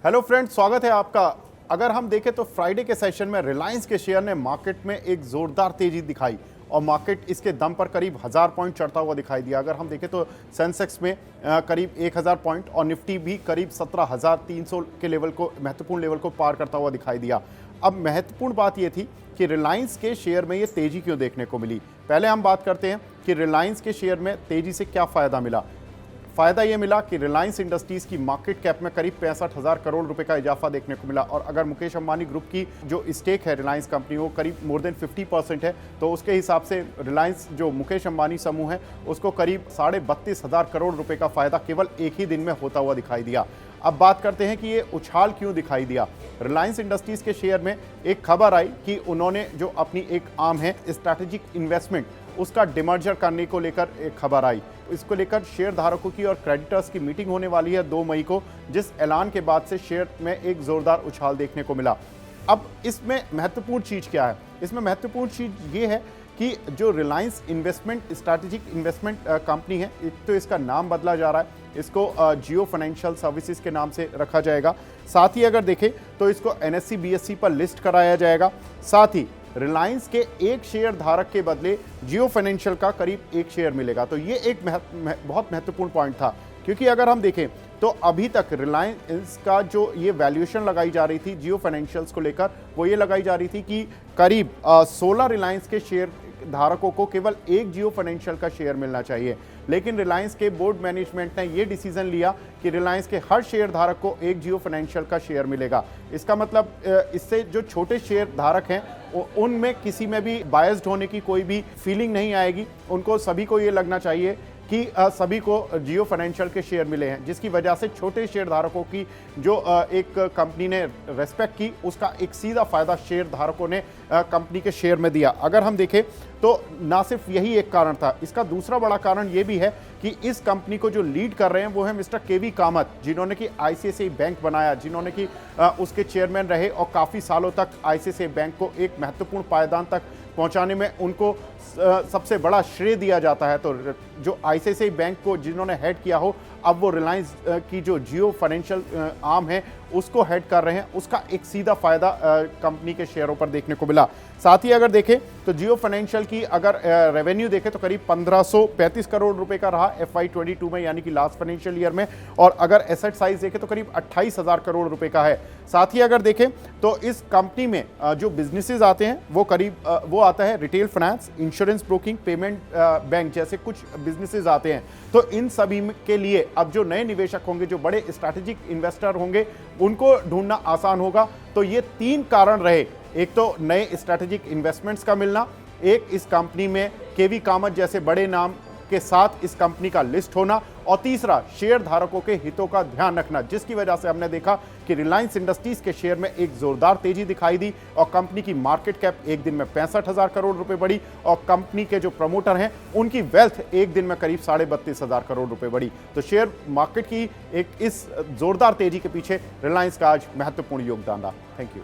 Hello friends, स्वागत है आपका। अगर हम देखें तो फ्राइडे के सेशन में रिलायंस के शेयर ने मार्केट में एक जोरदार तेजी दिखाई और मार्केट इसके दम पर करीब 1000 पॉइंट चढ़ता हुआ दिखाई दिया। अगर हम देखें तो सेंसेक्स में करीब 1000 पॉइंट और निफ्टी भी करीब 17,300 के लेवल को, महत्वपूर्ण लेवल को पार करता हुआ दिखाई दिया। अब महत्वपूर्ण बात यह थी कि रिलायंस के शेयर में ये तेजी क्यों देखने को मिली। पहले हम बात करते हैं कि रिलायंस के शेयर में तेजी से क्या फायदा मिला। फायदा ये मिला कि रिलायंस इंडस्ट्रीज की मार्केट कैप में करीब 65,000 करोड़ रुपए का इजाफा देखने को मिला। और अगर मुकेश अंबानी ग्रुप की जो स्टेक है रिलायंस कंपनी, वो करीब मोर देन 50% है, तो उसके हिसाब से रिलायंस जो मुकेश अंबानी समूह है उसको करीब 32,500 करोड़ रुपए का फायदा केवल एक ही दिन में होता हुआ दिखाई दिया। अब बात करते हैं कि ये उछाल क्यों दिखाई दिया। रिलायंस इंडस्ट्रीज के शेयर में एक खबर आई कि उन्होंने जो अपनी एक आर्म है स्ट्रैटेजिक इन्वेस्टमेंट, उसका डिमर्जर करने को लेकर एक खबर आई। इसको लेकर शेयर धारकों की और क्रेडिटर्स की मीटिंग होने वाली है 2 मई को, जिस ऐलान के बाद से शेयर में एक जोरदार उछाल देखने को मिला। अब इसमें महत्वपूर्ण चीज़ क्या है? इसमें महत्वपूर्ण चीज़ ये है कि जो Reliance investment strategic investment company है, एक तो इसका नाम बदला जा रहा है, इसको जियो फाइनेंशियल सर्विसेज के नाम से रखा जाएगा। साथ ही अगर देखें तो इसको NSE BSE पर लिस्ट कराया जाएगा। साथ ही रिलायंस के एक शेयर धारक के बदले जियो फाइनेंशियल का करीब एक शेयर मिलेगा। तो ये एक बहुत महत्वपूर्ण पॉइंट था, क्योंकि अगर हम देखें तो अभी तक रिलायंस का जो ये वैल्यूएशन लगाई जा रही थी जियो फाइनेंशियल्स को लेकर, वो ये लगाई जा रही थी कि करीब 16 रिलायंस के शेयर धारकों को केवल एक जियो फाइनेंशियल का शेयर मिलना चाहिए। लेकिन रिलायंस के बोर्ड मैनेजमेंट ने ये डिसीजन लिया कि रिलायंस के हर शेयर धारक को एक जियो फाइनेंशियल का शेयर मिलेगा। इसका मतलब इससे जो छोटे शेयर धारक हैं उनमें किसी में भी बायस्ड होने की कोई भी फीलिंग नहीं आएगी। उनको सभी को ये लगना चाहिए कि सभी को जियो फाइनेंशियल के शेयर मिले हैं, जिसकी वजह से छोटे शेयर धारकों की जो एक कंपनी ने रेस्पेक्ट की, उसका एक सीधा फायदा शेयर धारकों ने कंपनी के शेयर में दिया। अगर हम देखें तो ना सिर्फ यही एक कारण था, इसका दूसरा बड़ा कारण ये भी है कि इस कंपनी को जो लीड कर रहे हैं वो है मिस्टर केवी कामत, जिन्होंने कि ICICI बैंक बनाया, जिन्होंने कि उसके चेयरमैन रहे और काफ़ी सालों तक ICICI बैंक को एक महत्वपूर्ण पायदान तक पहुंचाने में उनको सबसे बड़ा श्रेय दिया जाता है। तो जो ICICI बैंक को जिन्होंने हेड किया हो, अब वो रिलायंस की जो जियो फाइनेंशियल आर्म है उसको हेड कर रहे हैं, उसका एक सीधा फायदा कंपनी के शेयरों पर देखने को मिला। साथ ही अगर देखें तो जियो फाइनेंशियल की अगर रेवेन्यू देखें तो करीब 1535 करोड़ रुपए का रहा FY 22 में, यानी कि लास्ट फाइनेंशियल ईयर में। और अगर एसेट साइज देखें तो करीब 28,000 करोड़ रुपए का है। साथ ही अगर देखें तो इस कंपनी में जो बिजनेसेस आते हैं वो करीब वो आता है retail finance, insurance broking, payment bank जैसे कुछ बिजनेसेस आते हैं। तो इन सभी के लिए अब जो नए निवेशक होंगे, जो बड़े स्ट्रैटेजिक इन्वेस्टर होंगे, उनको ढूंढना आसान होगा। तो ये 3 कारण रहे। एक तो नए स्ट्रैटेजिक इन्वेस्टमेंट्स का मिलना, एक इस कंपनी में केवी कामत जैसे बड़े नाम के साथ इस कंपनी का लिस्ट होना, और तीसरा शेयर धारकों के हितों का ध्यान रखना, जिसकी वजह से हमने देखा कि रिलायंस इंडस्ट्रीज के शेयर में एक जोरदार तेजी दिखाई दी और कंपनी की मार्केट कैप एक दिन में 65,000 करोड़ रुपए बढ़ी और कंपनी के जो प्रमोटर हैं उनकी वेल्थ एक दिन में करीब 32,500 करोड़ रुपए बढ़ी। तो शेयर मार्केट की एक इस जोरदार तेजी के पीछे रिलायंस का आज महत्वपूर्ण योगदान रहा। Thank you.